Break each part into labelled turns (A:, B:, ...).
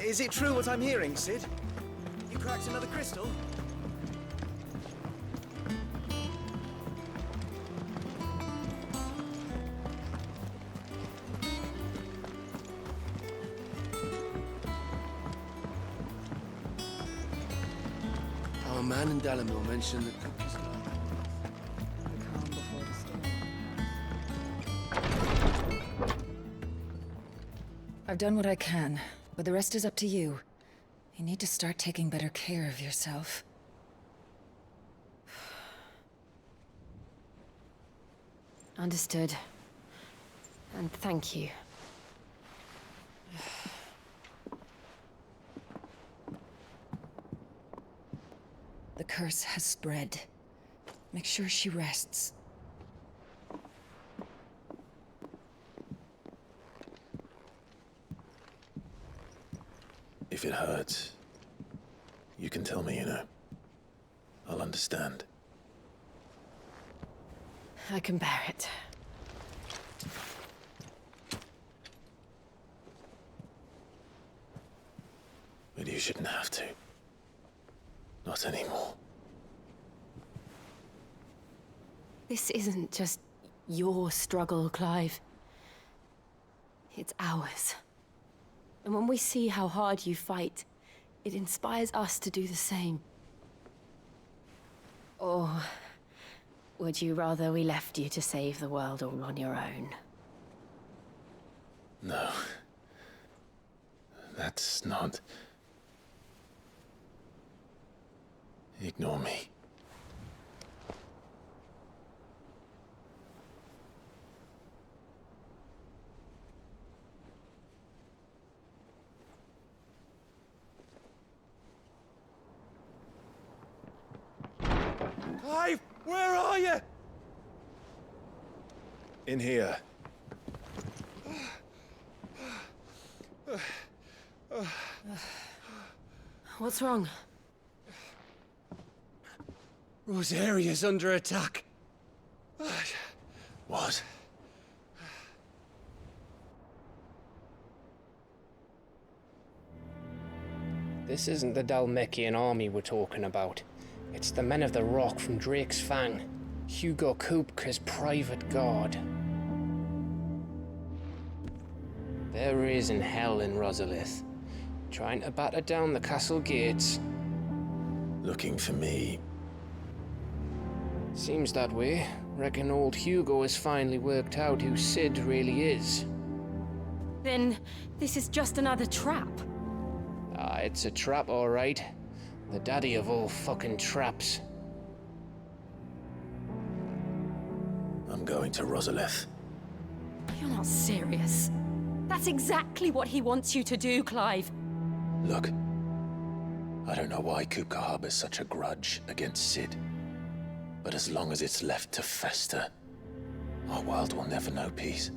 A: Is it true what I'm hearing, Sid? You cracked another crystal?
B: Our man in Dalamil mentioned the cookies.
C: The calm before the storm. I've done what I can, but the rest is up to you. You need to start taking better care of yourself.
D: Understood. And thank you.
C: The curse has spread. Make sure she rests.
E: If it hurts, you can tell me, you know. I'll understand.
D: I can bear it.
E: But you shouldn't have to. Not anymore.
D: This isn't just your struggle, Clive. It's ours. And when we see how hard you fight, it inspires us to do the same. Or would you rather we left you to save the world all on your own?
E: No. That's not... Ignore me.
A: Clive, where are you?
E: In here.
D: What's wrong?
A: Rosaria's under attack.
E: What?
F: This isn't the Dalmekian army we're talking about. It's the men of the Rock from Drake's Fang. Hugo Kupka's private guard. They're raising hell in Rosalith, trying to batter down the castle gates.
E: Looking for me.
F: Seems that way. Reckon old Hugo has finally worked out who Sid really is.
D: Then this is just another trap.
F: Ah, it's a trap, all right. The daddy of all fucking traps.
E: I'm going to Rosalith.
D: You're not serious. That's exactly what he wants you to do, Clive.
E: Look. I don't know why Kupka harbors such a grudge against Sid. But as long as it's left to fester, our world will never know peace.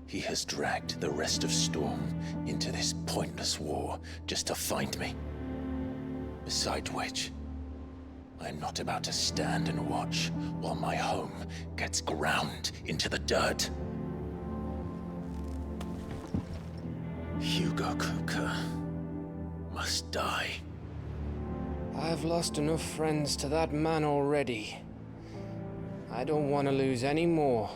E: He has dragged the rest of Storm into this pointless war just to find me. Besides which, I'm not about to stand and watch while my home gets ground into the dirt. Hugo Kupka must die.
F: I've lost enough friends to that man already. I don't want to lose any more.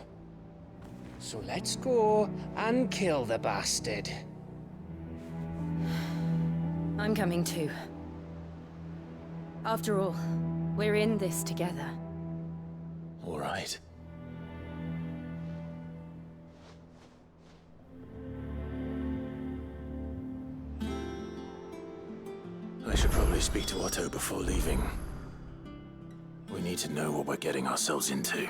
F: So let's go and kill the bastard.
D: I'm coming too. After all, we're in this together.
E: All right. I should probably speak to Otto before leaving. We need to know what we're getting ourselves into.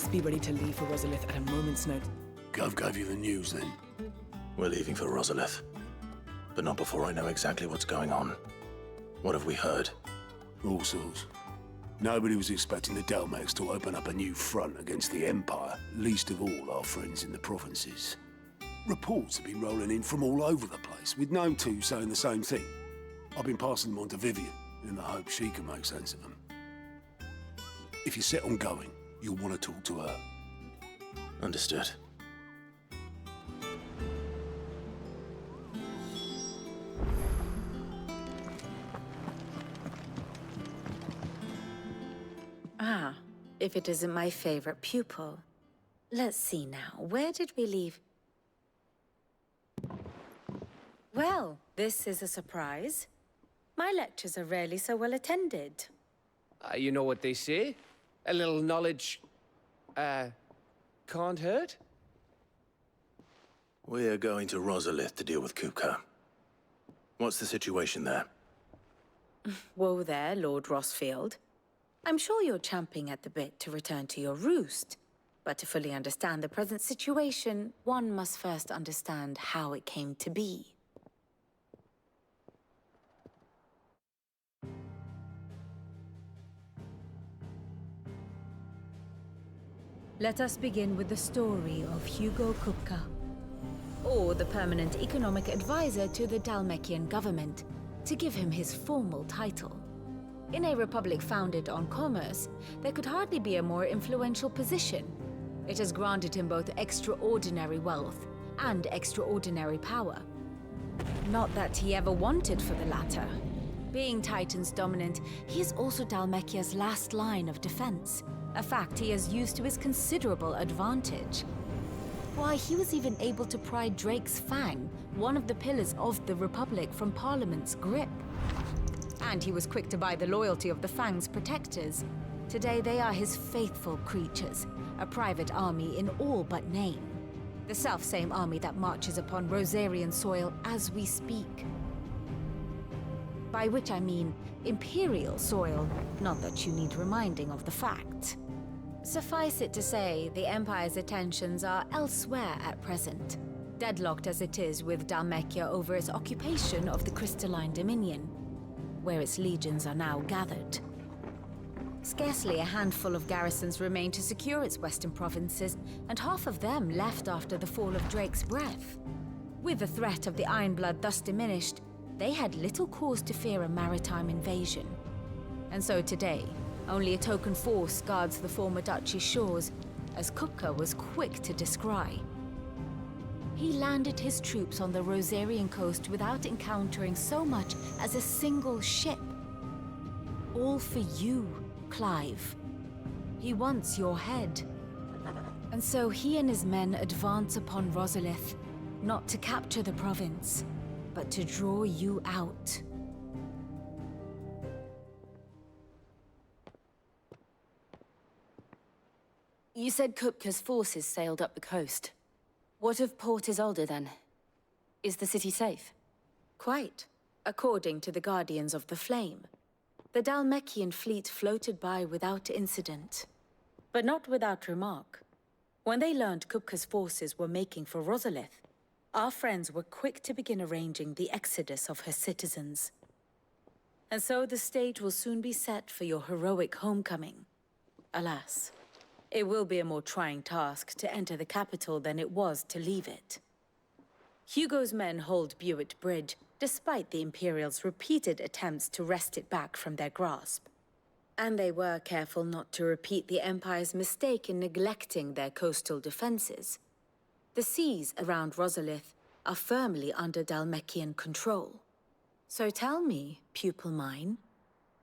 G: best be ready to leave for Rosalith at a moment's notice.
H: Gov gave you the news then?
E: We're leaving for Rosalith. But not before I know exactly what's going on. What have we heard?
H: All sorts. Nobody was expecting the Dalmex to open up a new front against the Empire, least of all our friends in the provinces. Reports have been rolling in from all over the place, with no two saying the same thing. I've been passing them on to Vivian, in the hope she can make sense of them. If you're set on going, you'll want to talk to her.
E: Understood.
I: Ah, if it isn't my favorite pupil. Let's see now, where did we leave? Well, this is a surprise. My lectures are rarely so well attended.
F: You know what they say? A little knowledge, can't hurt?
E: We're going to Rosalith to deal with Kupka. What's the situation there?
I: Whoa there, Lord Rossfield. I'm sure you're champing at the bit to return to your roost. But to fully understand the present situation, one must first understand how it came to be. Let us begin with the story of Hugo Kupka, or the permanent economic advisor to the Dalmekian government, to give him his formal title. In a republic founded on commerce, there could hardly be a more influential position. It has granted him both extraordinary wealth and extraordinary power. Not that he ever wanted for the latter. Being Titan's dominant, he is also Dalmekia's last line of defense, a fact he has used to his considerable advantage. Why, he was even able to pry Drake's Fang, one of the pillars of the Republic, from Parliament's grip. And he was quick to buy the loyalty of the Fang's protectors. Today they are his faithful creatures, a private army in all but name. The self-same army that marches upon Rosarian soil as we speak. By which I mean Imperial soil, not that you need reminding of the fact. Suffice it to say, the Empire's attentions are elsewhere at present, deadlocked as it is with Dalmekia over its occupation of the Crystalline Dominion, where its legions are now gathered. Scarcely a handful of garrisons remain to secure its western provinces, and half of them left after the fall of Drake's Breath. With the threat of the Ironblood thus diminished, they had little cause to fear a maritime invasion. And so today, only a token force guards the former duchy's shores, as Kupka was quick to descry. He landed his troops on the Rosarian coast without encountering so much as a single ship. All for you, Clive. He wants your head. And so he and his men advance upon Rosalith, not to capture the province, but to draw you out. You said Kupka's forces sailed up the coast. What of Port Isolde, then? Is the city safe? Quite, according to the Guardians of the Flame. The Dalmekian fleet floated by without incident. But not without remark. When they learned Kupka's forces were making for Rosalith, our friends were quick to begin arranging the exodus of her citizens. And so the stage will soon be set for your heroic homecoming. Alas, it will be a more trying task to enter the capital than it was to leave it. Hugo's men hold Buett Bridge, despite the Imperials' repeated attempts to wrest it back from their grasp. And they were careful not to repeat the Empire's mistake in neglecting their coastal defenses. The seas around Rosalith are firmly under Dalmekian control. So tell me, pupil mine,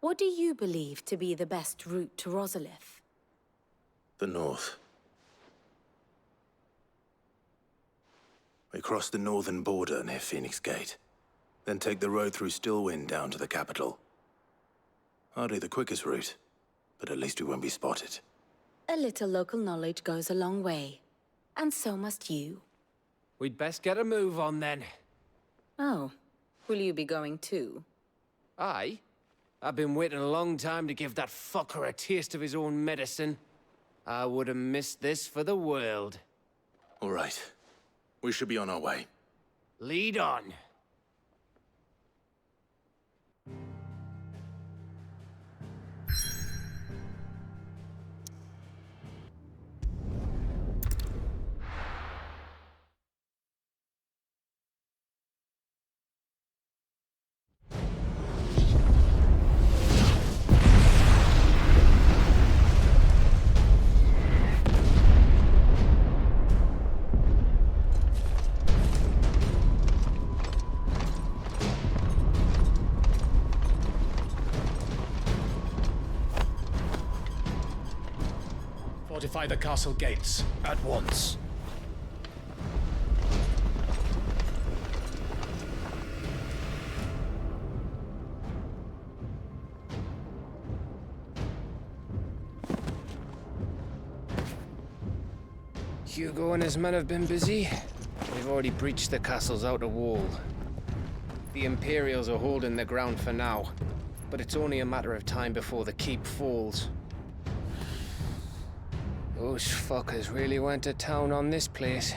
I: what do you believe to be the best route to Rosalith?
E: The north. We cross the northern border near Phoenix Gate, then take the road through Stillwind down to the capital. Hardly the quickest route, but at least we won't be spotted.
I: A little local knowledge goes a long way, and so must you.
F: We'd best get a move on then.
I: Oh, will you be going too?
F: Aye. I've been waiting a long time to give that fucker a taste of his own medicine. I would have missed this for the world.
E: All right. We should be on our way.
F: Lead on.
J: Fortify the castle gates at once.
F: Hugo and his men have been busy. They've already breached the castle's outer wall. The Imperials are holding the ground for now, but it's only a matter of time before the keep falls. Those fuckers really went to town on this place.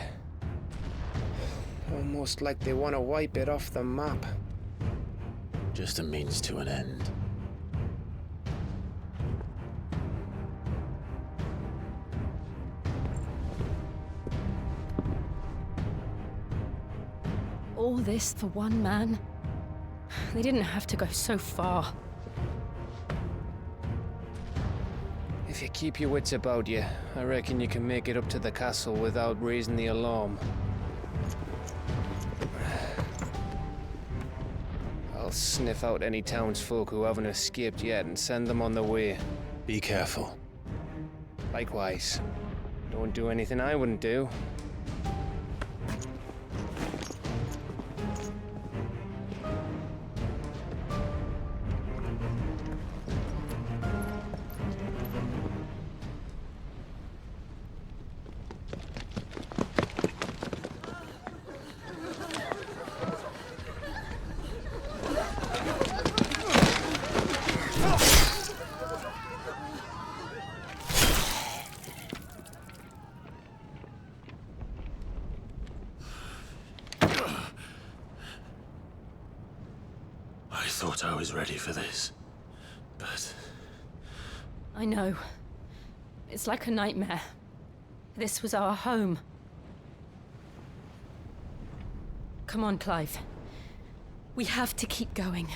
F: Almost like they want to wipe it off the map.
E: Just a means to an end.
D: All this for one man? They didn't have to go so far.
F: If you keep your wits about you, I reckon you can make it up to the castle without raising the alarm. I'll sniff out any townsfolk who haven't escaped yet and send them on their way.
E: Be careful.
F: Likewise. Don't do anything I wouldn't do.
E: I thought I was ready for this, but...
D: I know. It's like a nightmare. This was our home. Come on, Clive. We have to keep going.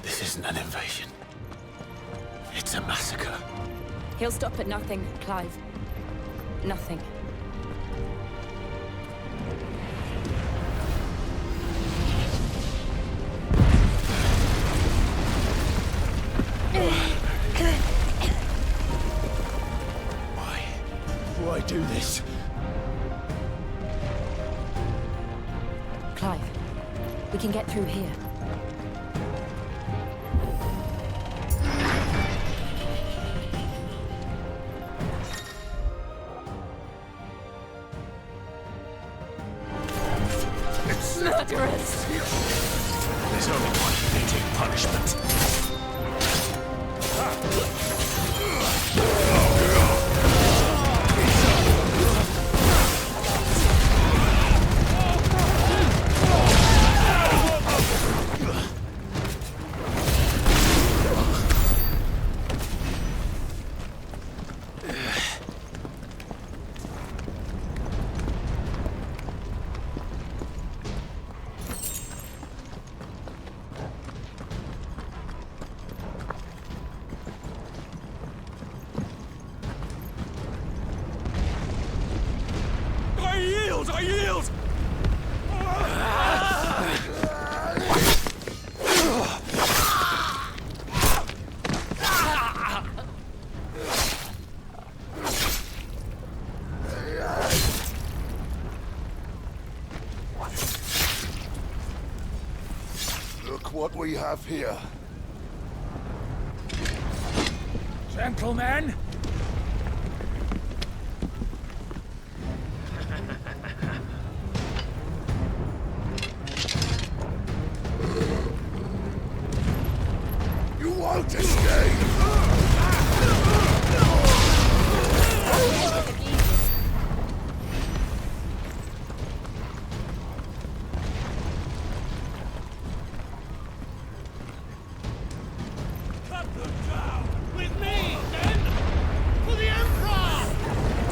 E: This isn't an invasion. It's a massacre.
D: He'll stop at nothing, Clive. Nothing.
A: Why do this?
D: Clive, we can get through here. Murderers!
E: There's only one fitting punishment.
A: I yield!
H: Look what we have here.
J: Gentlemen!
H: You won't escape!
J: Cut them down! With me, then! For the Emperor!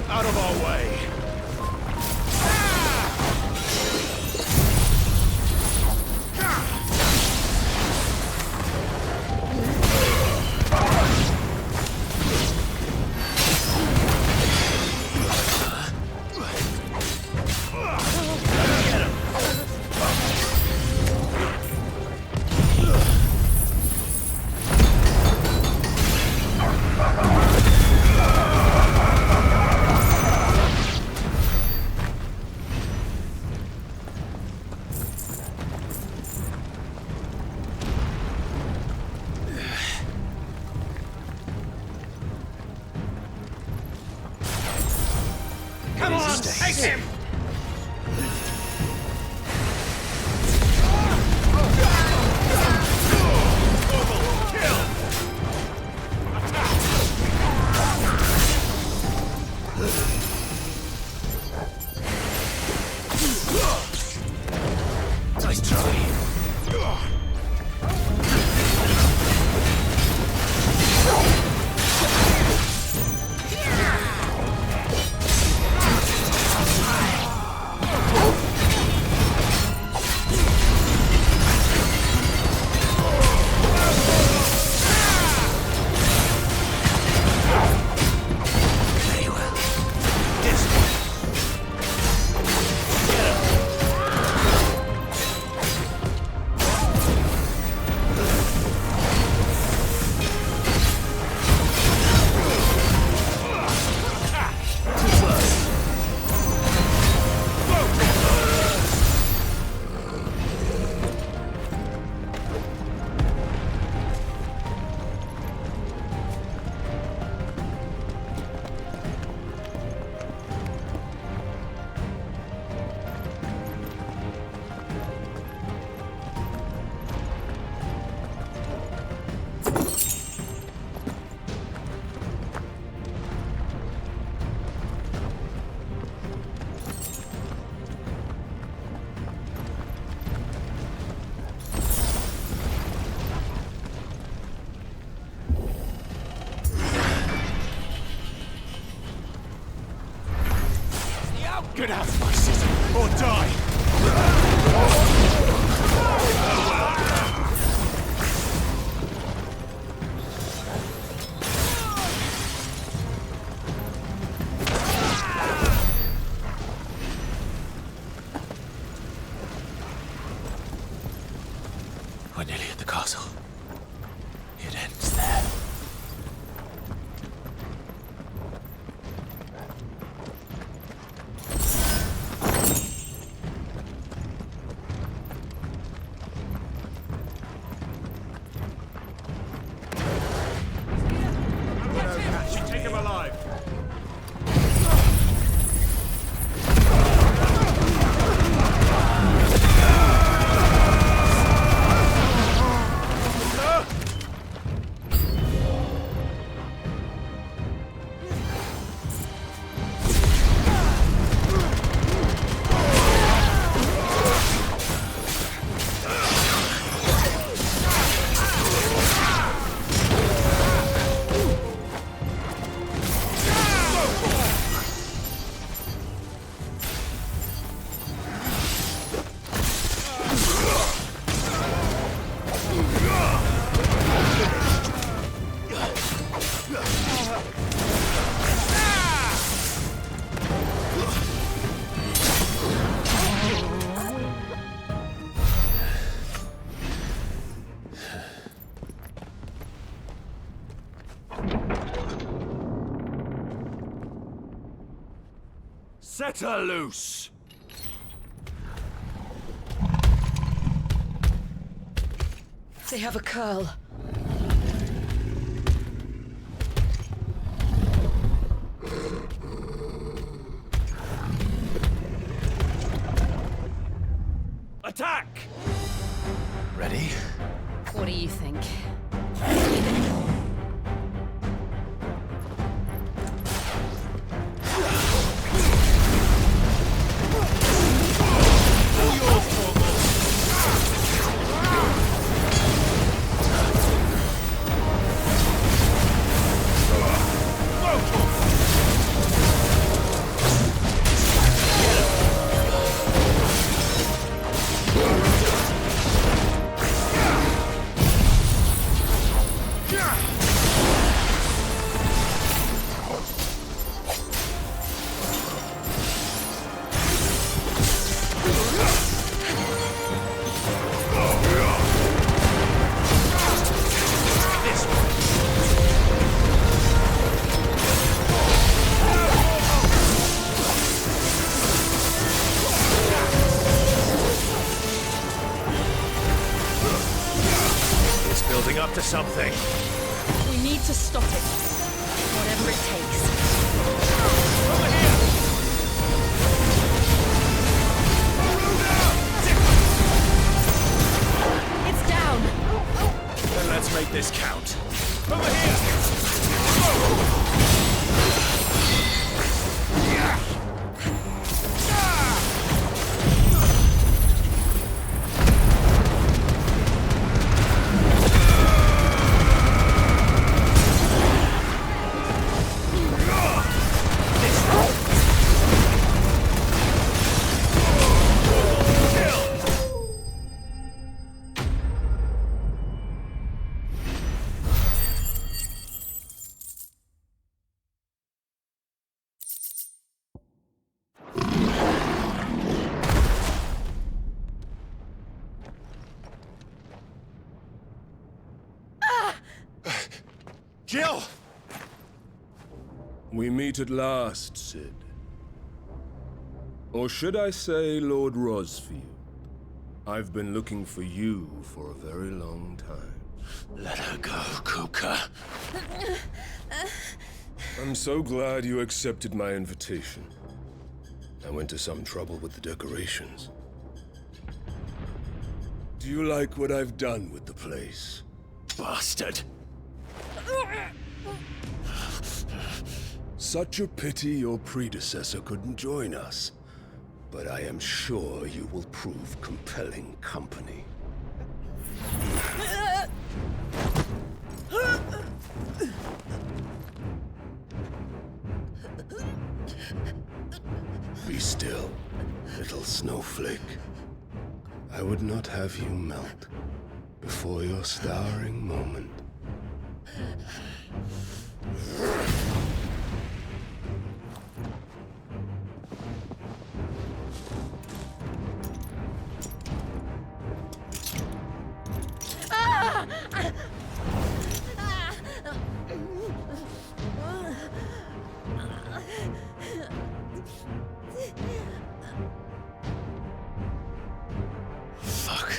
J: Out of our way! Come on, take him! Nice try. Get out of my city, or die! We're nearly at the castle. It ends there. Take him alive. Set her loose!
C: They have a curl.
J: thing.
I: We need to stop it. Whatever it takes.
J: Over here!
I: It's down.
J: Then let's make this count. Over here! Jill!
K: We meet at last, Sid. Or should I say, Lord Rosfield? I've been looking for you for a very long time.
E: Let her go, Kupka.
K: I'm so glad you accepted my invitation. I went to some trouble with the decorations. Do you like what I've done with the place?
E: Bastard.
K: Such a pity your predecessor couldn't join us. But I am sure you will prove compelling company. Be still, little snowflake. I would not have you melt before your starring moment.
E: Fuck.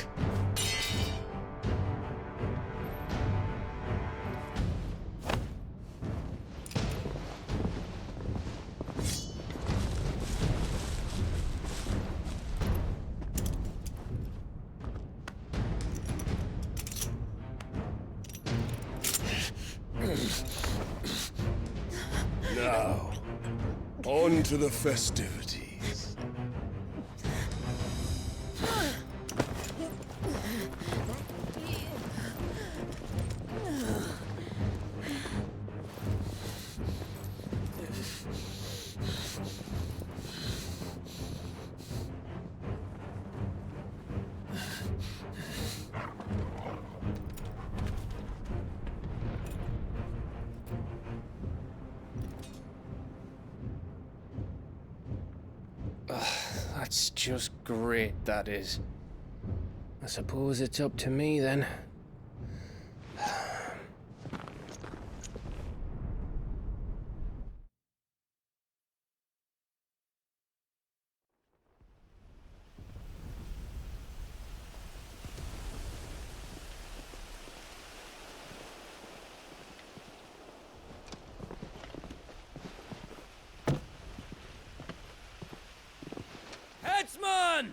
K: Now, on to the festivities.
F: That's just great, that is. I suppose it's up to me then.
J: Headsman!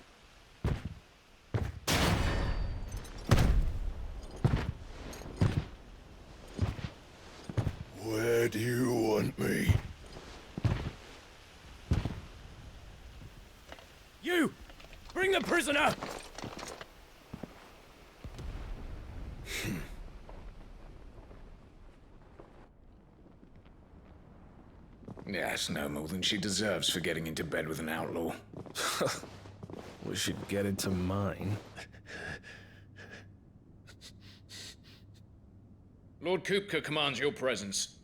K: Where do you want me?
J: You! Bring the prisoner!
L: Yes, no more than she deserves for getting into bed with an outlaw.
B: We should get into mine.
L: Lord Kupka commands your presence.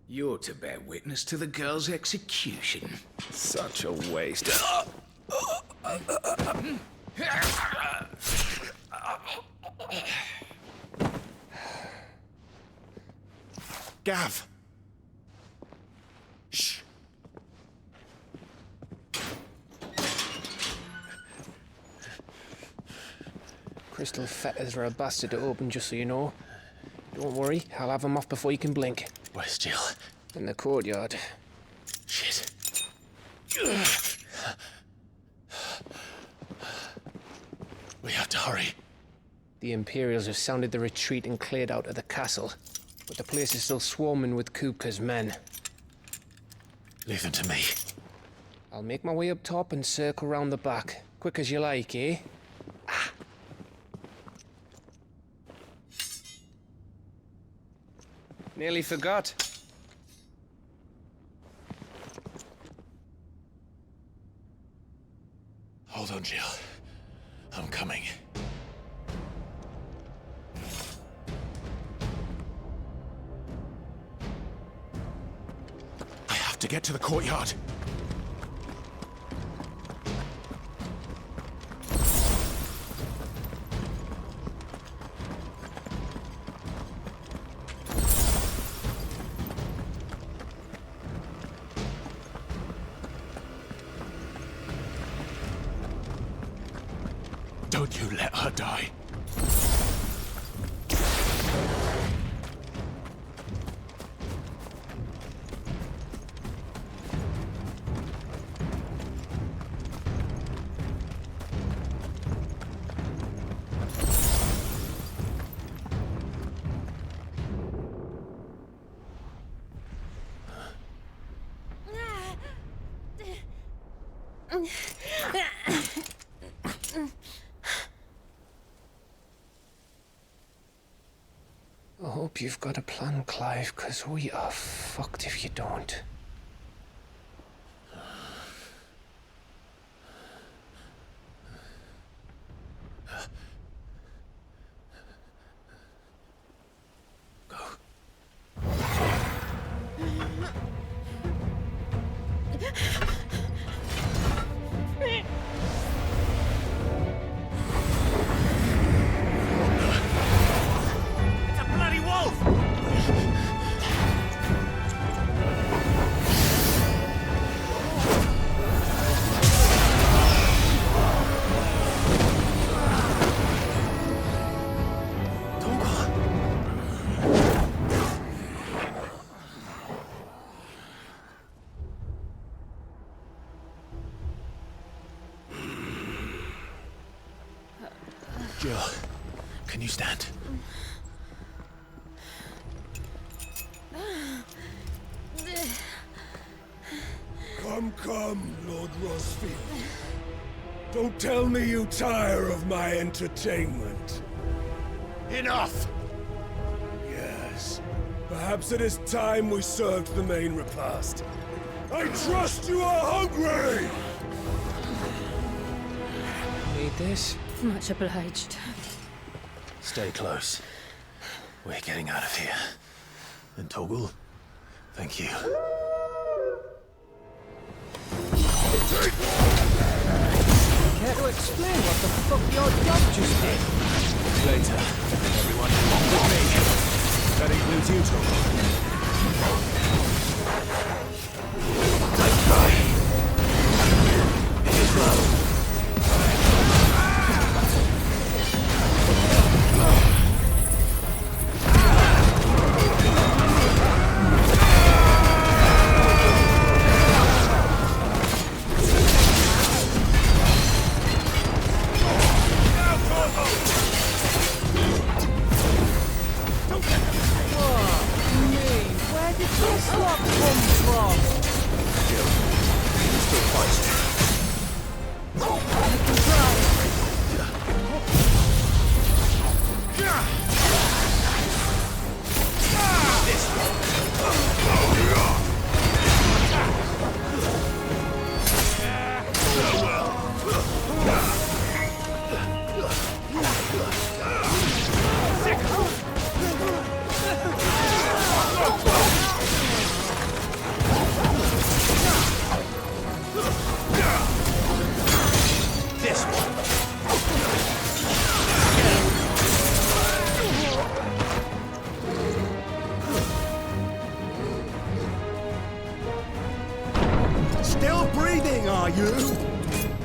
L: You're to bear witness to the girl's execution.
B: Such a waste.
J: Gav! Shh!
F: Crystal fetters are a bastard to open, just so you know. Don't worry, I'll have him off before you can blink.
E: Where's Jill?
F: In the courtyard.
E: Shit. We have to hurry.
F: The Imperials have sounded the retreat and cleared out of the castle, but the place is still swarming with Kupka's men.
E: Leave them to me.
F: I'll make my way up top and circle round the back. Quick as you like, eh? Ah. Nearly forgot.
E: Hold on, Jill. I'm coming. I have to get to the courtyard. Don't you let her die.
F: I hope you've got a plan, Clive, because we are fucked if you don't. Jill, can you stand?
H: Come, Lord Rosfield. Don't tell me you tire of my entertainment.
J: Enough!
H: Yes. Perhaps it is time we served the main repast. I trust you are hungry!
F: Need this?
D: Much obliged.
E: Stay close. We're getting out of here. And Toggle, thank you.
F: Care to explain what the fuck your dog just did?
J: Later. Everyone, with me. That includes you, Toggle. It is low.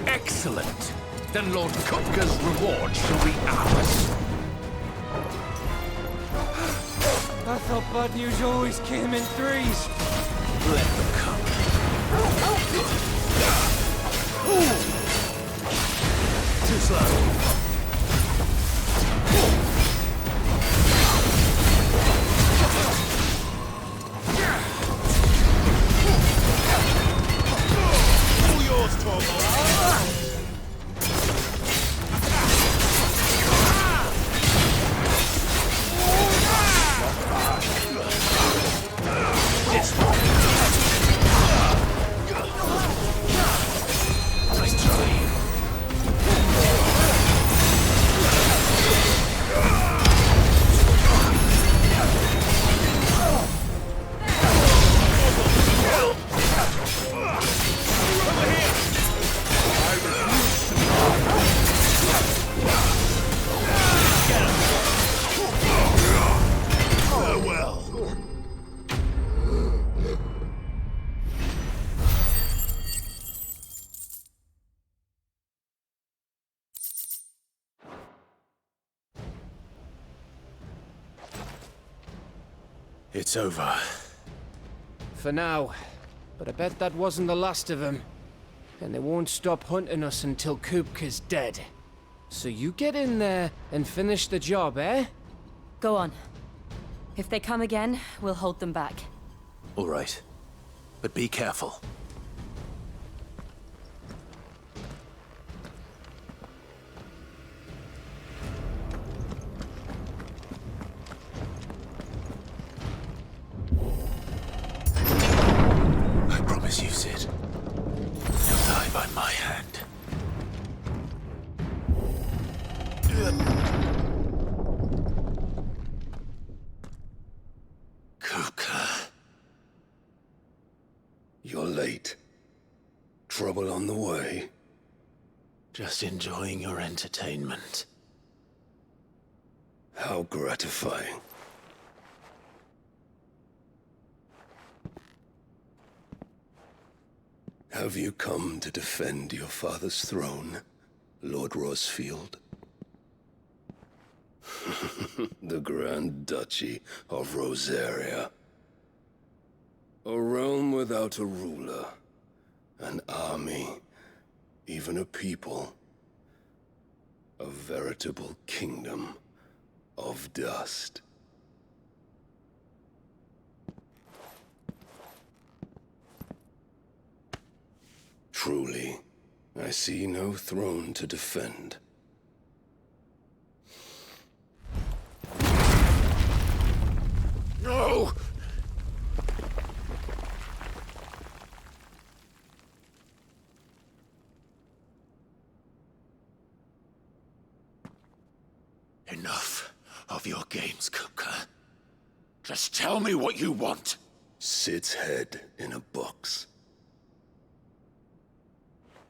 L: Excellent. Then Lord Kupka's reward shall be ours.
F: I thought bad news always came in threes.
E: Let them come. Too slow.
J: All yours, Torvald.
E: This one. Nice try. It's over.
F: For now. But I bet that wasn't the last of them. And they won't stop hunting us until Kupka's dead. So you get in there and finish the job, eh?
D: Go on. If they come again, we'll hold them back.
E: All right. But be careful. I promise you, Sid. You'll die by my hand. Kupka.
K: You're late. Trouble on the way.
E: Just enjoying your entertainment.
K: How gratifying. Have you come to defend your father's throne, Lord Rosfield? The Grand Duchy of Rosaria. A realm without a ruler, an army, even a people. A veritable kingdom of dust. Truly, I see no throne to defend.
E: No! Enough of your games, Kupka. Just tell me what you want.
K: Sid's head in a box.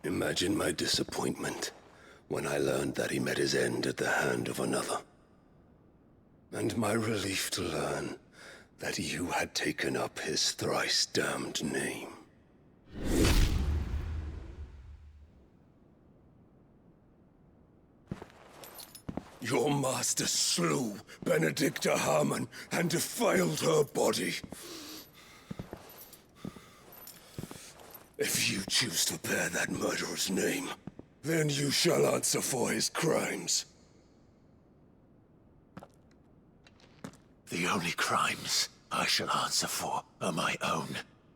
K: Imagine my disappointment when I learned that he met his end at the hand of another. And my relief to learn that you had taken up his thrice-damned name. Your master slew Benedicta Harmon and defiled her body. If you choose to bear that murderer's name, then you shall answer for his crimes.
E: The only crimes I shall answer for are my own.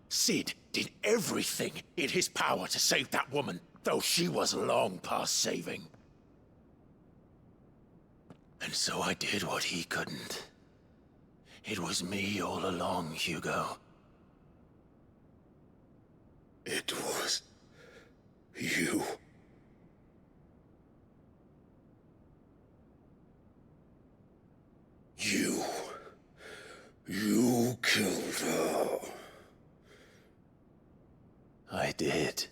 E: Sid did everything in his power to save that woman, though she was long past saving. And so I did what he couldn't. It was me all along, Hugo.
K: It was you. You killed her.
E: I did.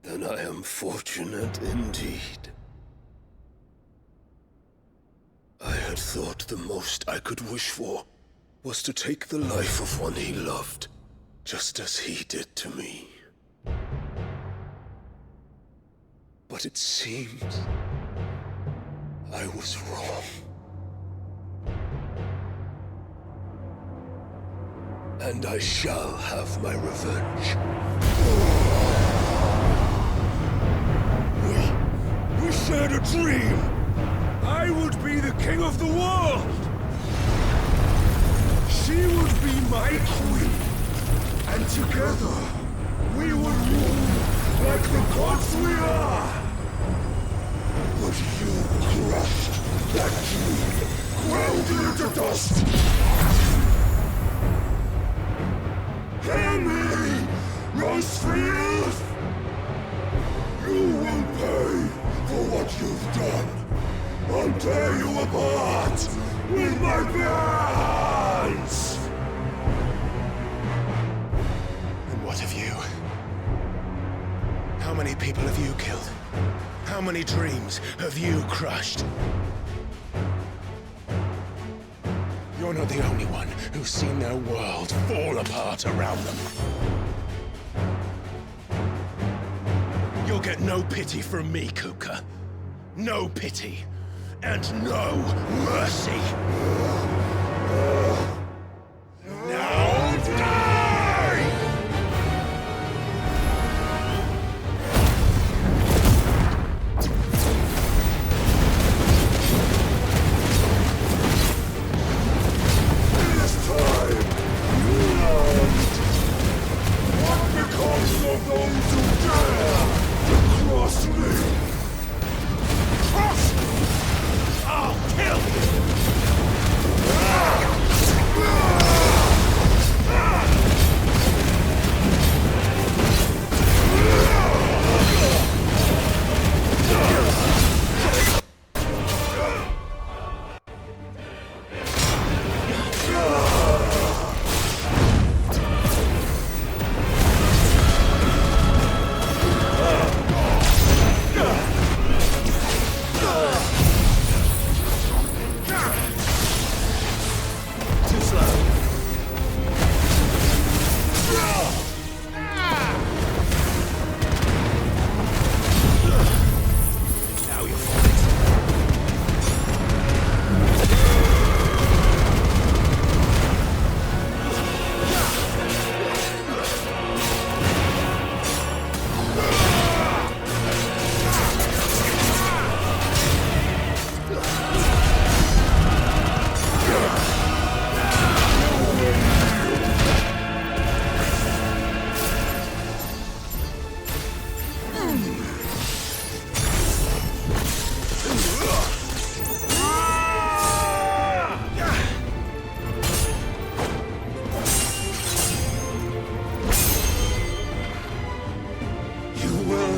K: Then I am fortunate indeed. I had thought the most I could wish for was to take the life of one he loved, just as he did to me. But it seems I was wrong. And I shall have my revenge.
H: We shared a dream! I would be the king of the world! She would be my queen! And together, we would rule like the gods we are! But you crushed that dream, ground it into dust! Hear me, Rosefield! You will pay for what you've done. I'll tear you apart with my hands!
E: And what of you? How many people have you killed? How many dreams have you crushed? You're not the only one who's seen their world fall apart around them. You'll get no pity from me, Kupka. No pity. And no mercy. Now die!
H: This time, you learned! What becomes of those who dare to cross me? Cross me! I'll kill you!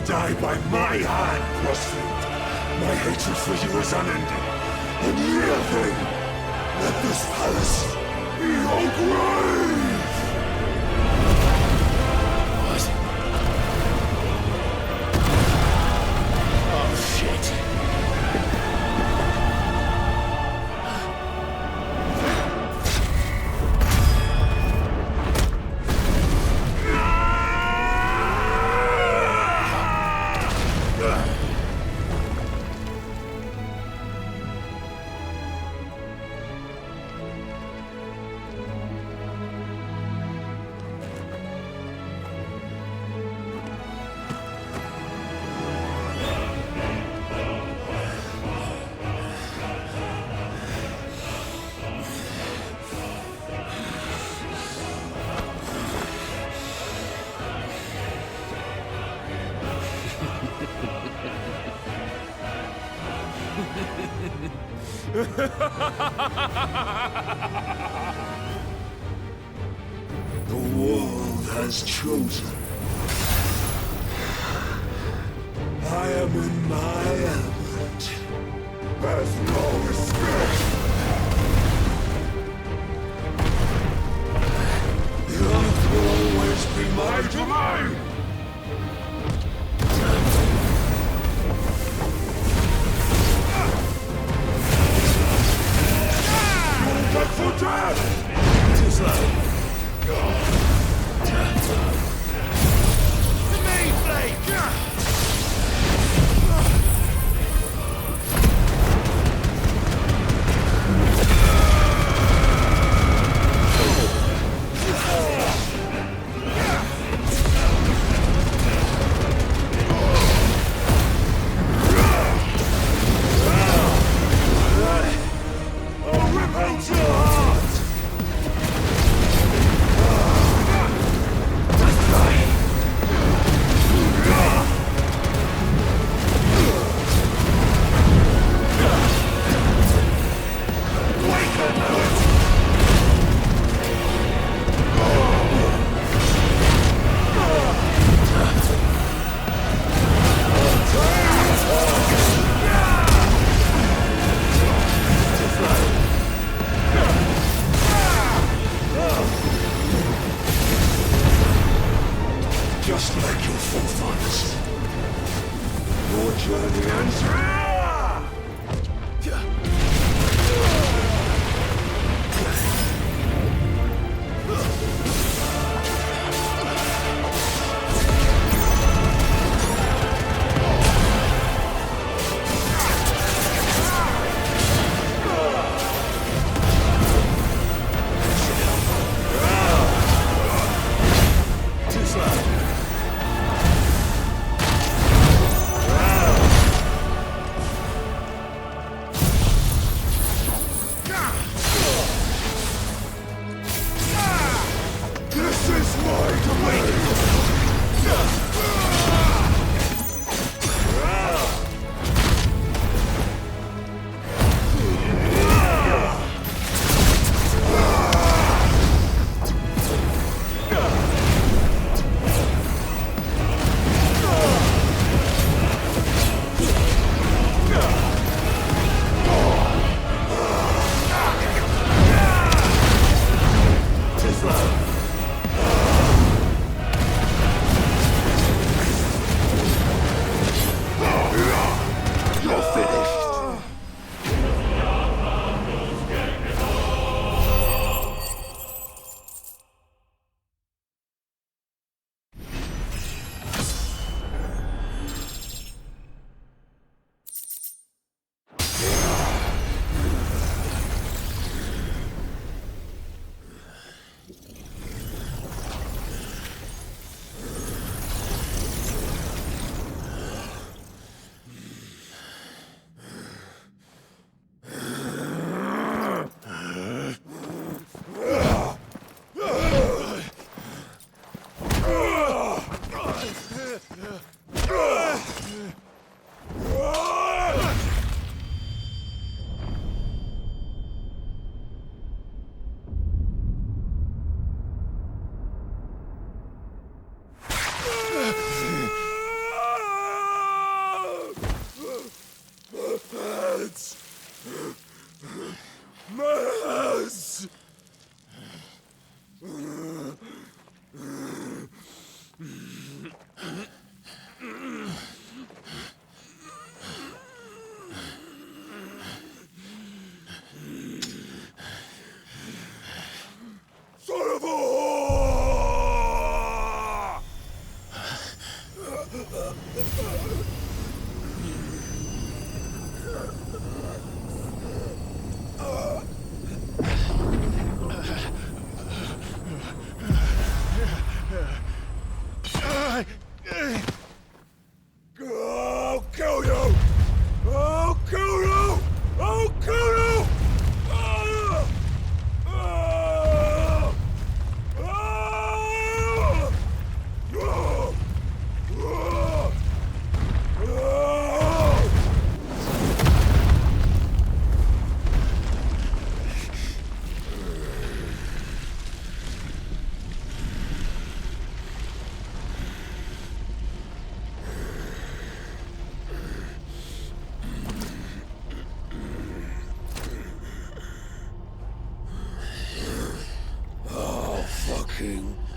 H: Die by my hand, Crossfield. My hatred for you is unending. And real thing, let this palace be your grave!
E: What? Oh, shit.
H: The world has chosen. I am in my element. There's no escape. The earth will always be my domain. You'll get for death!
K: Just like your forefathers. Your journey ends here!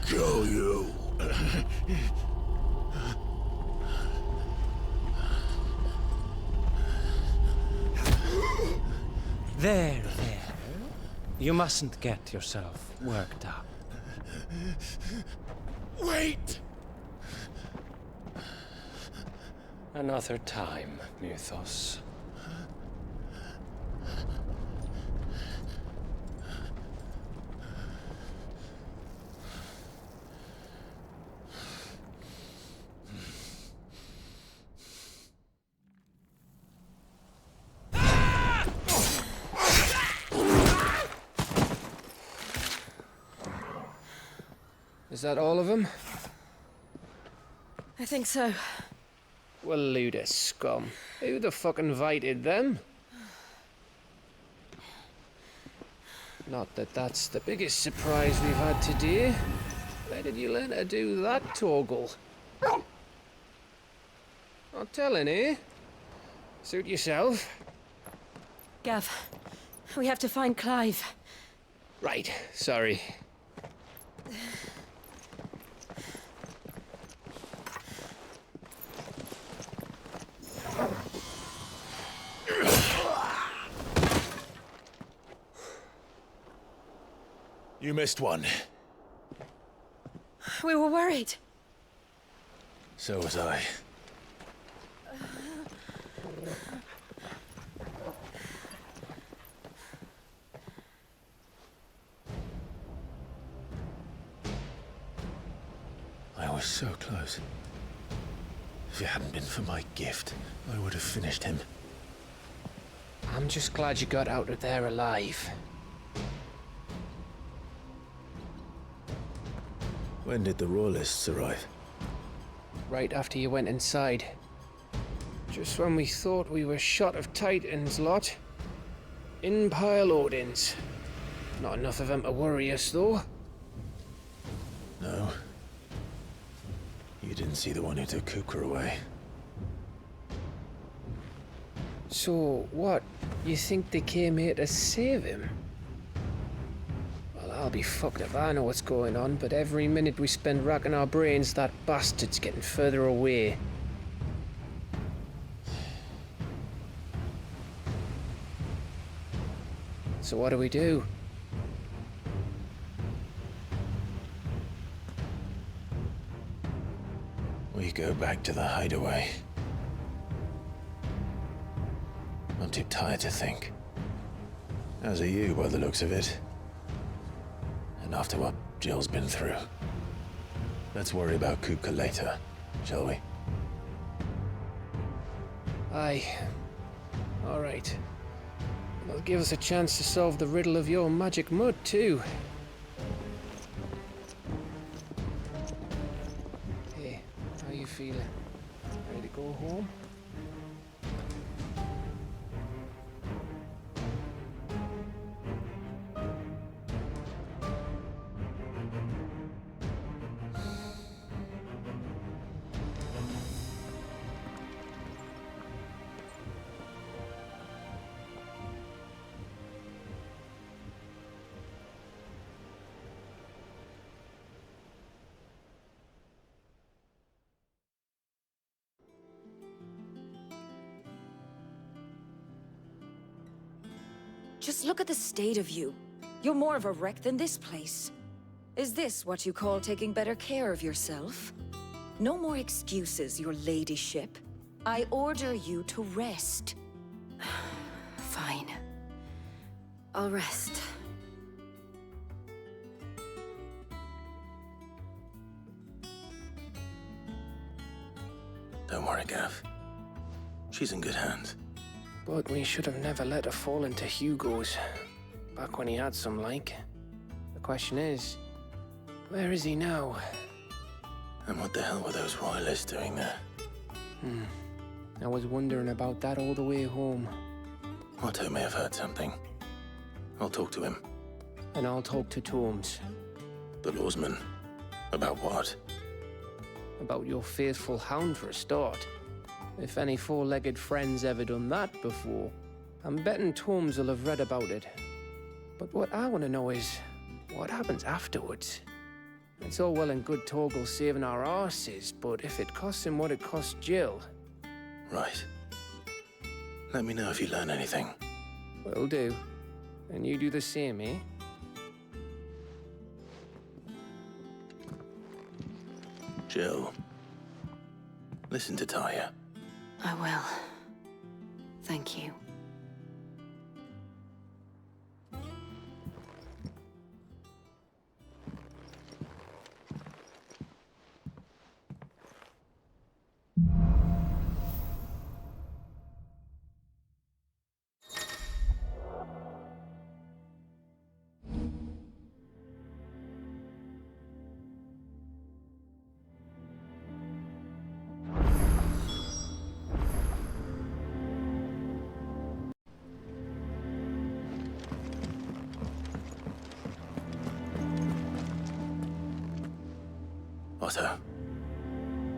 H: Kill you.
F: There. You mustn't get yourself worked up.
J: Wait!
F: Another time, Mythos. Is that all of them?
D: I think so.
F: Well, load of scum. Who the fuck invited them? Not that that's the biggest surprise we've had today. Where did you learn to do that, Toggle? Not telling, eh? Suit yourself.
D: Gav, we have to find Clive.
F: Right, sorry.
E: You missed one.
D: We were worried.
E: So was I. I was so close. If it hadn't been for my gift, I would have finished him.
F: I'm just glad you got out of there alive.
E: When did the Royalists arrive?
F: Right after you went inside. Just when we thought we were shot of Titans lot. In pile Odins. Not enough of them to worry us, though.
E: No. You didn't see the one who took Kupka away.
F: So, what? You think they came here to save him? Well, I'll be fucked if I know what's going on, but every minute we spend racking our brains, that bastard's getting further away. So what do we do?
E: We go back to the hideaway. I'm too tired to think. As are you, by the looks of it. And after what Jill's been through. Let's worry about Kupka later, shall we?
F: Aye. All right. That'll give us a chance to solve the riddle of your magic mud, too. Hey, how you feeling? Ready to go home?
C: Just look at the state of you. You're more of a wreck than this place. Is this what you call taking better care of yourself? No more excuses, your ladyship. I order you to rest.
D: Fine. I'll rest.
E: Don't worry, Gav. She's in good hands.
F: But we should have never let her fall into Hugo's. Back when he had some like. The question is, where is he now?
E: And what the hell were those royalists doing there?
F: I was wondering about that all the way home.
E: Otto may have heard something. I'll talk to him.
F: And I'll talk to Tomes.
E: The lawsman. About what?
F: About your faithful hound for a start. If any four-legged friend's ever done that before, I'm betting Tomes will have read about it. But what I want to know is, what happens afterwards? It's all well and good Torgal saving our arses, but if it costs him what it cost Jill...
E: Right. Let me know if you learn anything.
F: Will do. And you do the same, eh?
E: Jill, listen to Taya.
D: I will. Thank you.
E: Otto,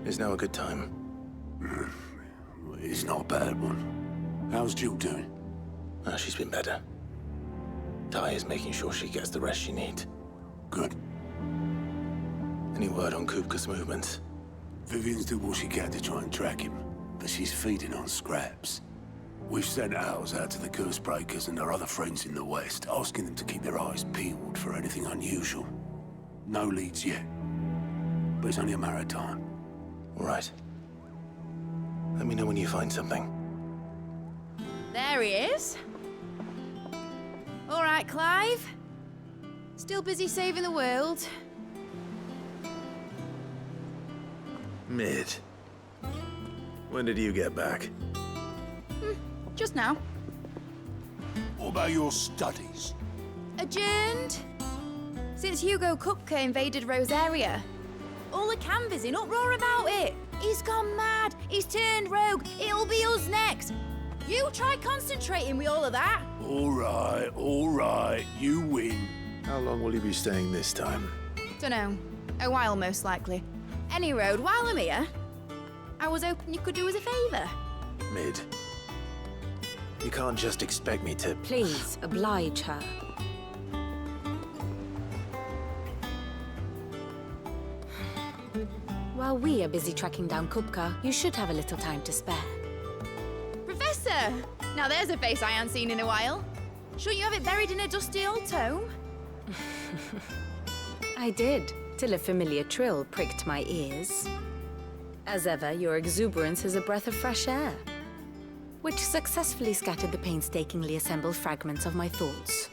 E: is now a good time?
H: It's not a bad one. How's Jill doing?
E: She's been better. Taya's making sure she gets the rest she needs.
H: Good.
E: Any word on Kupka's movements?
H: Vivian's did what she can to try and track him, but she's feeding on scraps. We've sent ours out to the curse breakers and our other friends in the West, asking them to keep their eyes peeled for anything unusual. No leads yet, but it's only a matter of time.
E: All right. Let me know when you find something.
M: There he is. All right, Clive. Still busy saving the world.
E: Mid. When did you get back?
M: Just now.
H: What about your studies?
M: Adjourned. Since Hugo Kupka invaded Rosaria. All the canvas in uproar about it. He's gone mad. He's turned rogue. It'll be us next. You try concentrating with all of that.
H: All right. You win.
E: How long will you be staying this time?
M: Dunno. A while, most likely. Any road, while I'm here, I was hoping you could do us a favour.
E: Mid. You can't just expect me to...
D: Please, oblige her. While we are busy tracking down Kupka, you should have a little time to spare.
M: Professor! Now there's a face I haven't seen in a while. Shouldn't you have it buried in a dusty old tome?
D: I did, till a familiar trill pricked my ears. As ever, your exuberance is a breath of fresh air, which successfully scattered the painstakingly assembled fragments of my thoughts.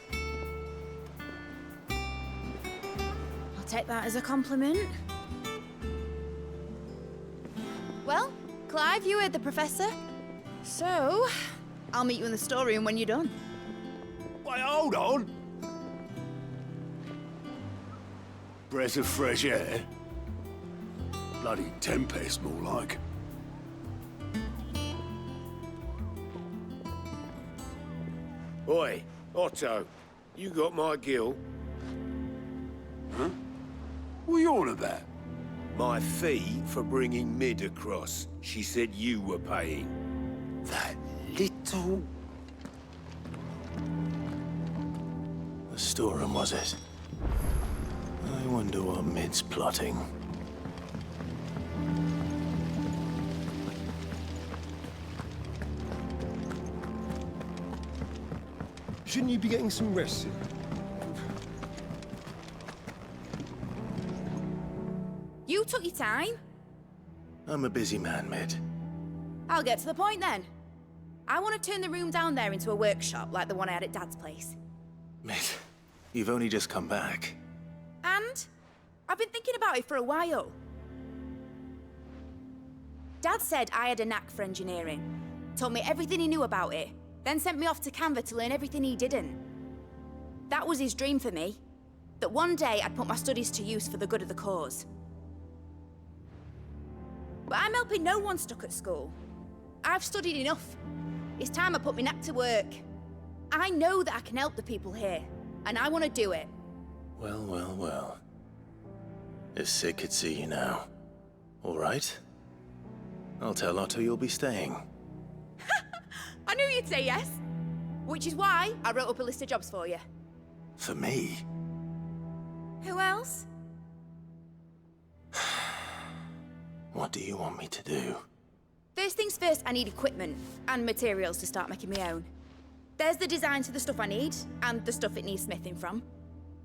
M: I'll take that as a compliment. Well, Clive, you heard the Professor. So, I'll meet you in the storeroom when you're done.
H: Wait, hold on. Breath of fresh air? Bloody tempest, more like.
J: Oi, Otto, you got my gill?
H: Huh? What are you on about?
J: My fee for bringing Mid across. She said you were paying.
H: That little...
E: The storeroom, was it? I wonder what Mid's plotting.
J: Shouldn't you be getting some rest?
M: You took your time.
E: I'm a busy man, Mid.
M: I'll get to the point then. I want to turn the room down there into a workshop like the one I had at Dad's place.
E: Mid, you've only just come back.
M: And I've been thinking about it for a while. Dad said I had a knack for engineering. Told me everything he knew about it. Then sent me off to Canva to learn everything he didn't. That was his dream for me. That one day I'd put my studies to use for the good of the cause. But I'm helping no one stuck at school. I've studied enough. It's time I put my neck to work. I know that I can help the people here, and I want to do it.
E: Well. If Sid could see you now. All right? I'll tell Otto you'll be staying.
M: I knew you'd say yes. Which is why I wrote up a list of jobs for you.
E: For me?
M: Who else?
E: What do you want me to do?
M: First things first, I need equipment and materials to start making my own. There's the designs for the stuff I need, and the stuff it needs smithing from.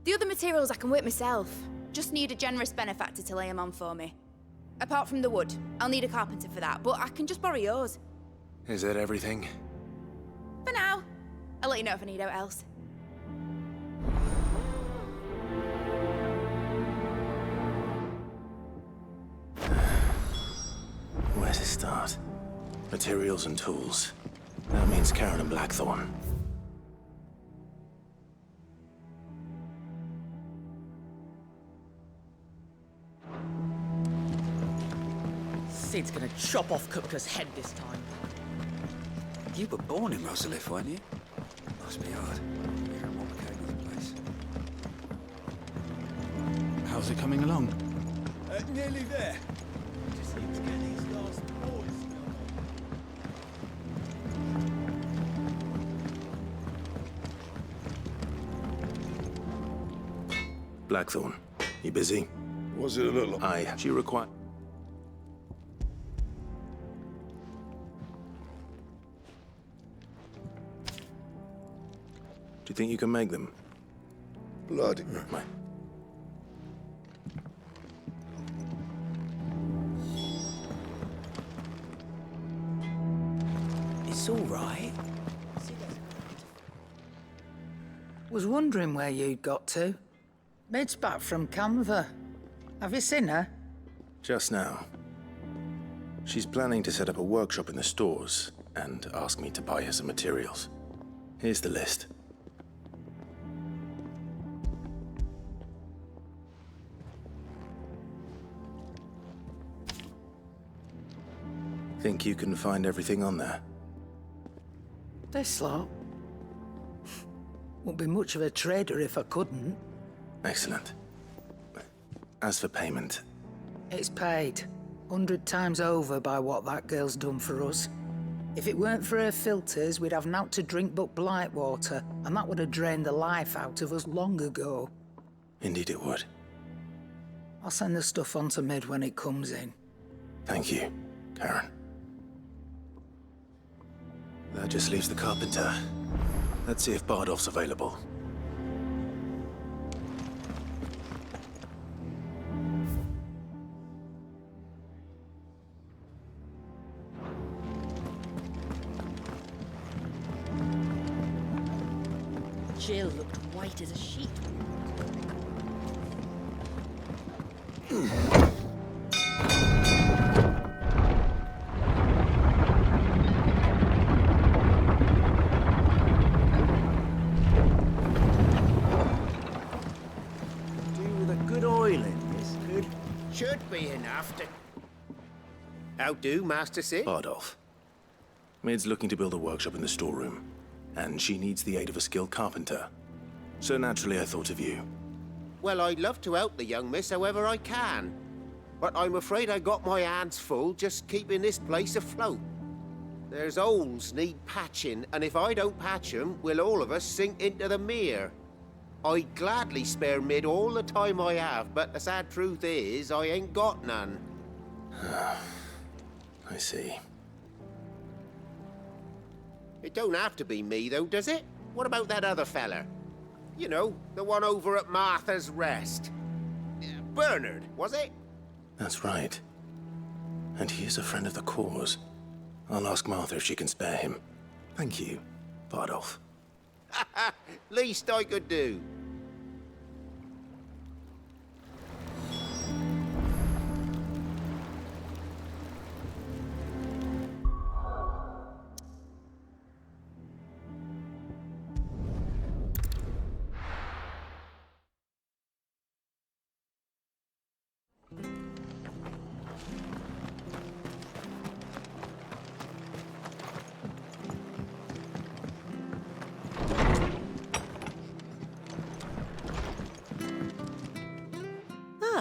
M: The other materials I can work myself. Just need a generous benefactor to lay them on for me. Apart from the wood. I'll need a carpenter for that, but I can just borrow yours.
E: Is that everything?
M: For now. I'll let you know if I need out else.
E: Where to start? Materials and tools. That means Karen and Blackthorn.
G: Sid's gonna chop off Kupka's head this time.
A: You were born in Rosalith, weren't you? Must be hard. You don't want to go to the place.
J: How's it coming along?
A: Nearly there. Just need to get these last boys.
E: Blackthorn, you busy?
K: Was it a little...
E: She require... Do you think you can make them?
K: Bloody...
E: Right.
N: It's all right. Was wondering where you'd got to. Mid's back from Canva. Have you seen her?
E: Just now. She's planning to set up a workshop in the stores and ask me to buy her some materials. Here's the list. Think you can find everything on there?
N: This lot. Wouldn't be much of a trader if I couldn't.
E: Excellent. As for payment...
N: It's paid. 100 times over by what that girl's done for us. If it weren't for her filters, we'd have naught to drink but blight water, and that would have drained the life out of us long ago.
E: Indeed it would.
N: I'll send the stuff on to Mid when it comes in.
E: Thank you, Karen. That just leaves the carpenter. Let's see if Bardolph's available.
C: Jill looked white as a sheet.
O: Should be enough to... How do, Master Sid?
E: Bardolph. Mid's looking to build a workshop in the storeroom, and she needs the aid of a skilled carpenter. So naturally I thought of you.
O: Well, I'd love to help the young miss however I can. But I'm afraid I got my hands full just keeping this place afloat. There's holes need patching, and if I don't patch them, we'll all of us sink into the mere. I'd gladly spare Mid all the time I have, but the sad truth is, I ain't got none.
E: I see.
O: It don't have to be me, though, does it? What about that other fella? You know, the one over at Martha's Rest. Bernard, was it?
E: That's right. And he is a friend of the cause. I'll ask Martha if she can spare him. Thank you, Bardolph.
O: Least I could do.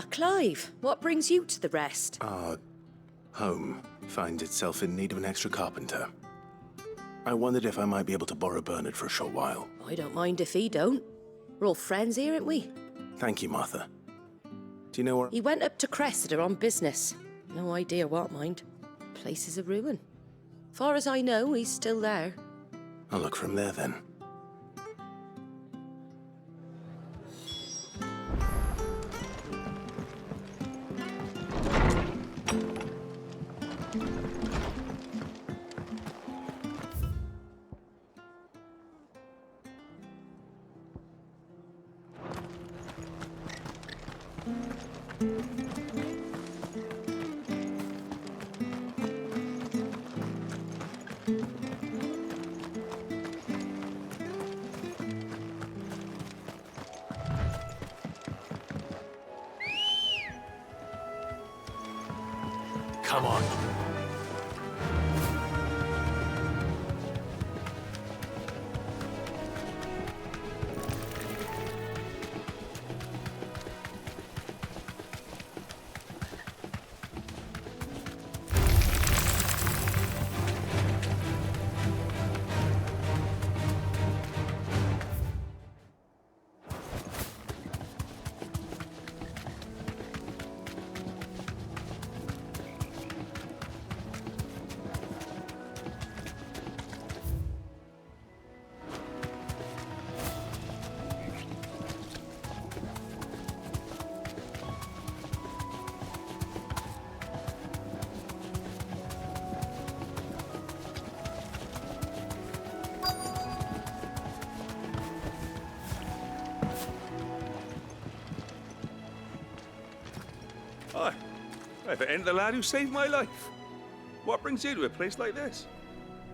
C: Clive, what brings you to the rest?
E: Our home finds itself in need of an extra carpenter. I wondered if I might be able to borrow Bernard for a short while.
C: I don't mind if he don't. We're all friends here, aren't we?
E: Thank you, Martha. Do you know where...
C: He went up to Cressida on business. No idea what, mind. Place is a ruin. Far as I know, he's still there.
E: I'll look from there, then. Come on.
J: Hi. If it ain't the lad who saved my life. What brings you to a place like this?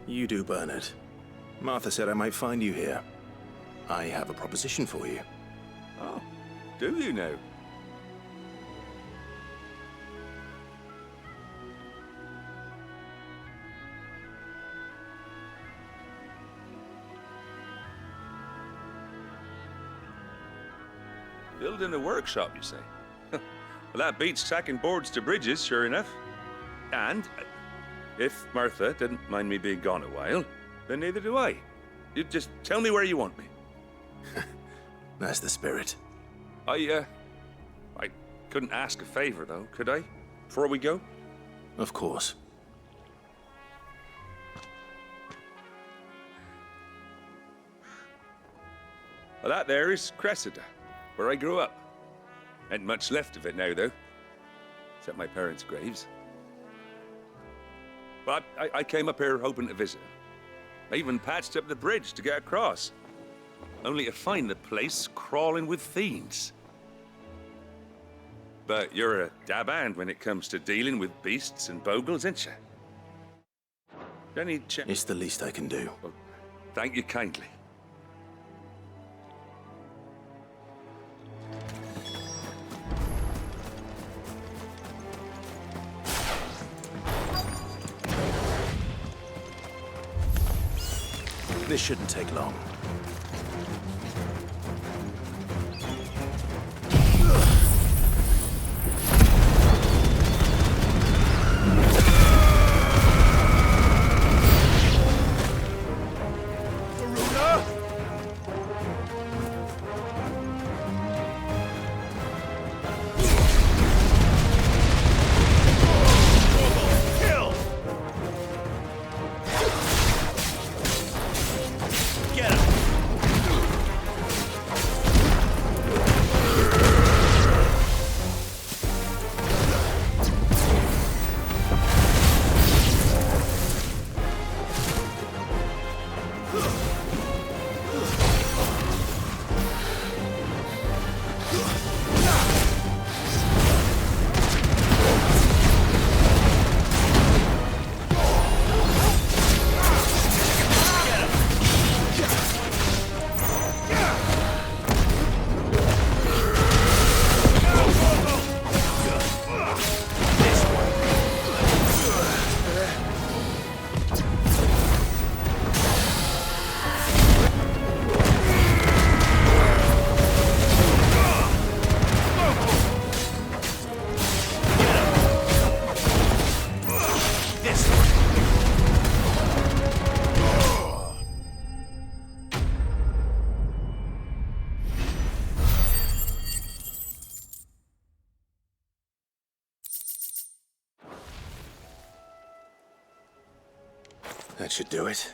E: You do, Bernard. Martha said I might find you here. I have a proposition for you.
J: Oh, do you now? Building a workshop, you say? Well, that beats stacking boards to bridges, sure enough. And if Martha didn't mind me being gone a while, then neither do I. You just tell me where you want me.
E: That's the spirit.
J: I couldn't ask a favor, though, could I? Before we go?
E: Of course.
J: Well, that there is Cressida, where I grew up. Ain't much left of it now, though. Except my parents' graves. But I came up here hoping to visit. I even patched up the bridge to get across. Only to find the place crawling with fiends. But you're a dab hand when it comes to dealing with beasts and bogles, ain't you? Any chance?
E: It's the least I can do.
J: Well, thank you kindly.
E: This shouldn't take long. That should do it.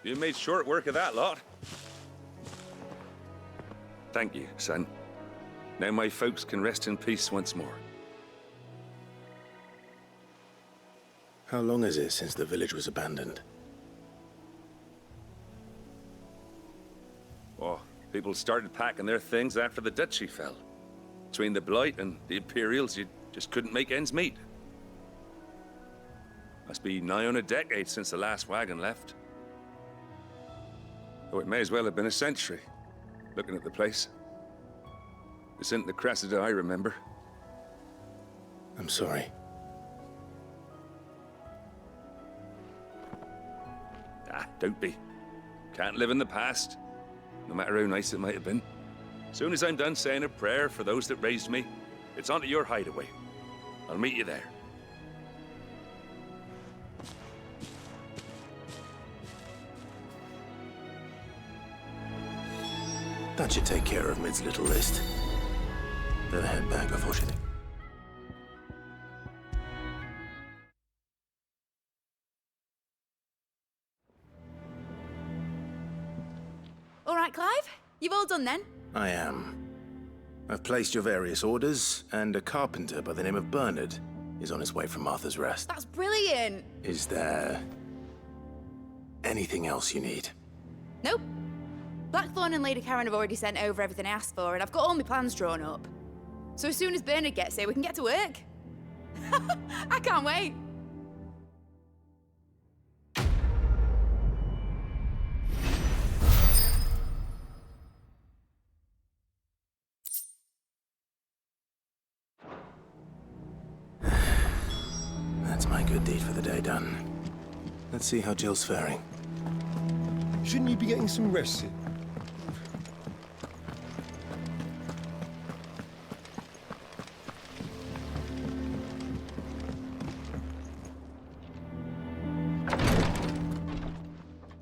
J: You made short work of that lot. Thank you, son. Now my folks can rest in peace once more.
E: How long is it since the village was abandoned?
J: Oh, people started packing their things after the duchy fell. Between the Blight and the Imperials, you just couldn't make ends meet. Must be nigh on a decade since the last wagon left. Though it may as well have been a century, looking at the place. This isn't the Cressida I remember.
E: I'm sorry.
J: Don't be. Can't live in the past, no matter how nice it might have been. Soon as I'm done saying a prayer for those that raised me, it's onto your hideaway. I'll meet you there.
E: That should take care of Mid's little list. Better head back before she...
M: All right, Clive? You've all done then?
E: I am. I've placed your various orders, and a carpenter by the name of Bernard is on his way from Martha's Rest.
M: That's brilliant.
E: Is there... anything else you need?
M: Nope. Blackthorn and Lady Karen have already sent over everything I asked for, and I've got all my plans drawn up. So as soon as Bernard gets here, we can get to work. I can't wait.
E: That's my good deed for the day done. Let's see how Jill's faring.
P: Shouldn't you be getting some rest, Sid?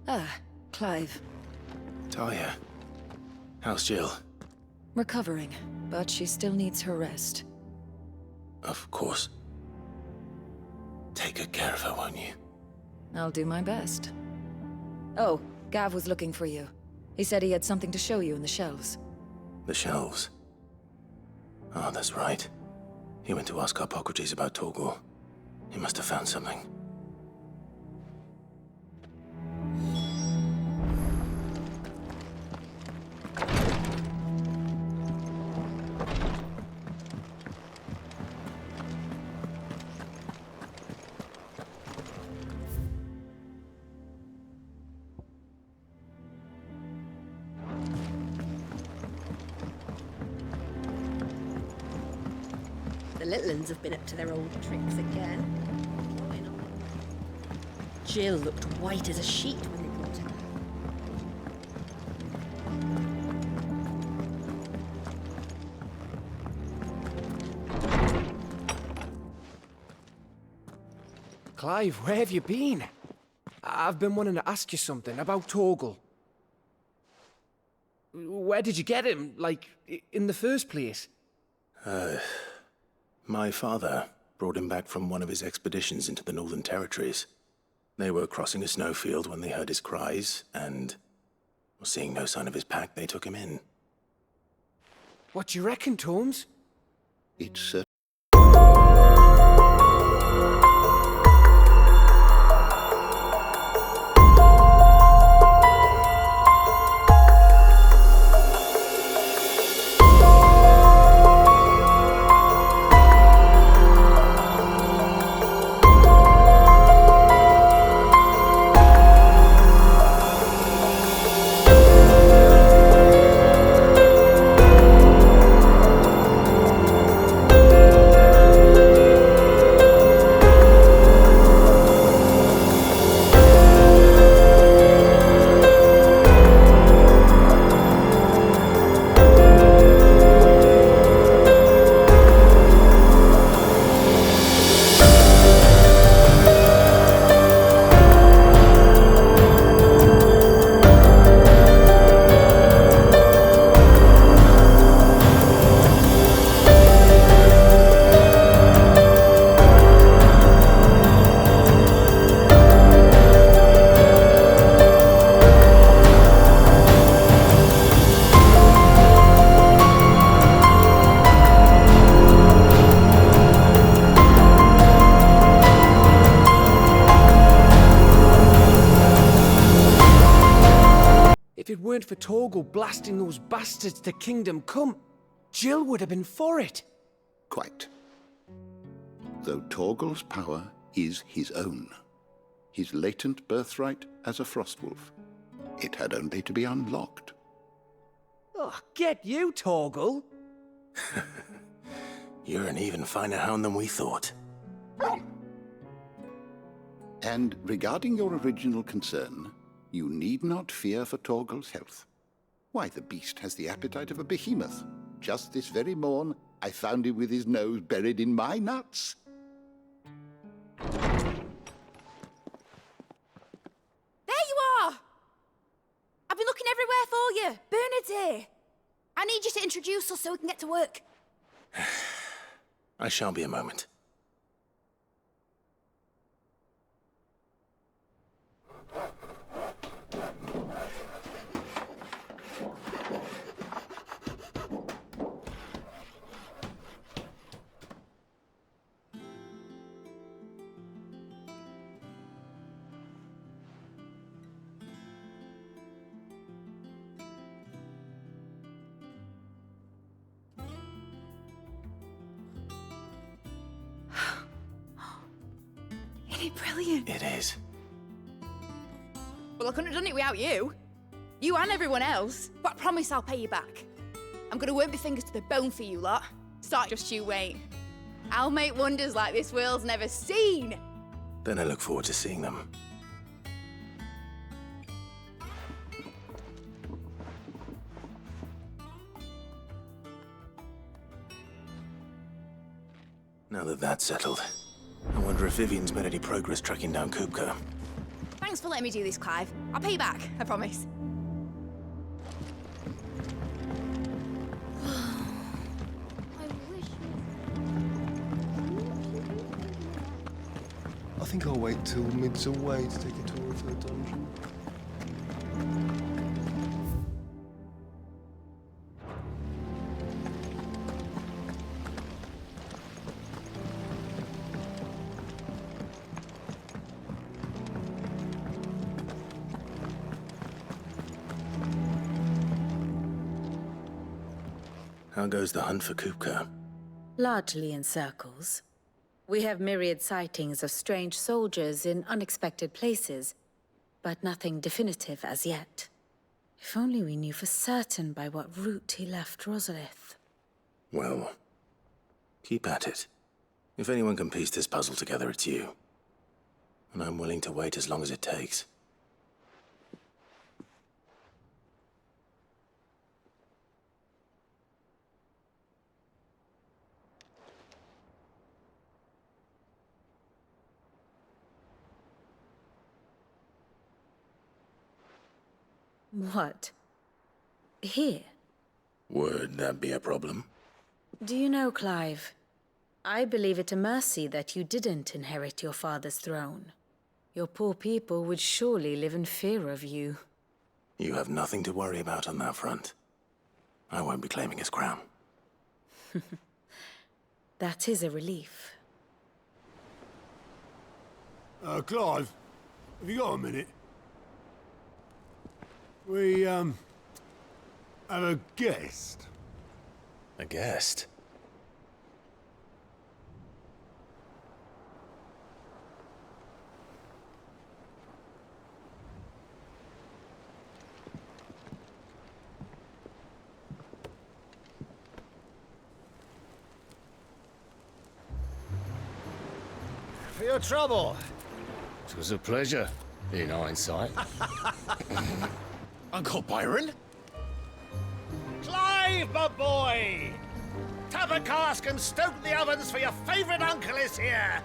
C: Ah, Clive.
E: Talia. How's Jill?
C: Recovering, but she still needs her rest.
E: Of course. Take good care of her, won't you?
C: I'll do my best. Oh, Gav was looking for you. He said he had something to show you in the shelves.
E: The shelves? Oh, that's right. He went to ask Harpocrates about Torgor. He must have found something.
I: The little uns have been up to their old tricks again. Jill looked white as a sheet when they brought her.
F: Clive, where have you been? I've been wanting to ask you something about Torgal. Where did you get him, like, in the first place?
E: My father brought him back from one of his expeditions into the Northern Territories. They were crossing a snowfield when they heard his cries, and, seeing no sign of his pack, they took him in.
F: What do you reckon, Tomes?
K: It's
F: weren't for Torgal blasting those bastards to Kingdom Come, Jill would have been for it.
Q: Quite. Though Torgal's power is his own, his latent birthright as a Frostwolf, it had only to be unlocked.
F: Oh, get you, Torgal!
E: You're an even finer hound than we thought.
Q: And regarding your original concern, you need not fear for Torgal's health. Why, the beast has the appetite of a behemoth. Just this very morn, I found him with his nose buried in my nuts.
M: There you are! I've been looking everywhere for you. Bernard's here. I need you to introduce us so we can get to work.
E: I shan't be a moment.
M: Isn't it brilliant?
E: It is.
M: Well, I couldn't have done it without you. You and everyone else. But I promise I'll pay you back. I'm gonna work my fingers to the bone for you lot. Start just you wait. I'll make wonders like this world's never seen.
E: Then I look forward to seeing them. Now that that's settled, I wonder if Vivian's made any progress tracking down Kupka.
M: Thanks for letting me do this, Clive. I'll pay you back, I promise.
P: I think I'll wait till mid's away to take a tour of the dungeon.
E: How goes the hunt for Kupka?
I: Largely in circles. We have myriad sightings of strange soldiers in unexpected places, but nothing definitive as yet. If only we knew for certain by what route he left Rosalith.
E: Well, keep at it. If anyone can piece this puzzle together, it's you. And I'm willing to wait as long as it takes.
I: What? Here?
E: Would that be a problem?
I: Do you know, Clive, I believe it a mercy that you didn't inherit your father's throne. Your poor people would surely live in fear of you.
E: You have nothing to worry about on that front. I won't be claiming his crown.
I: That is a relief.
H: Clive, have you got a minute? We, have a guest.
E: A guest?
R: For your trouble. It was a pleasure, in hindsight.
L: Uncle Byron?
R: Clive, my boy! Tap a cask and stoke the ovens for your favourite uncle is here!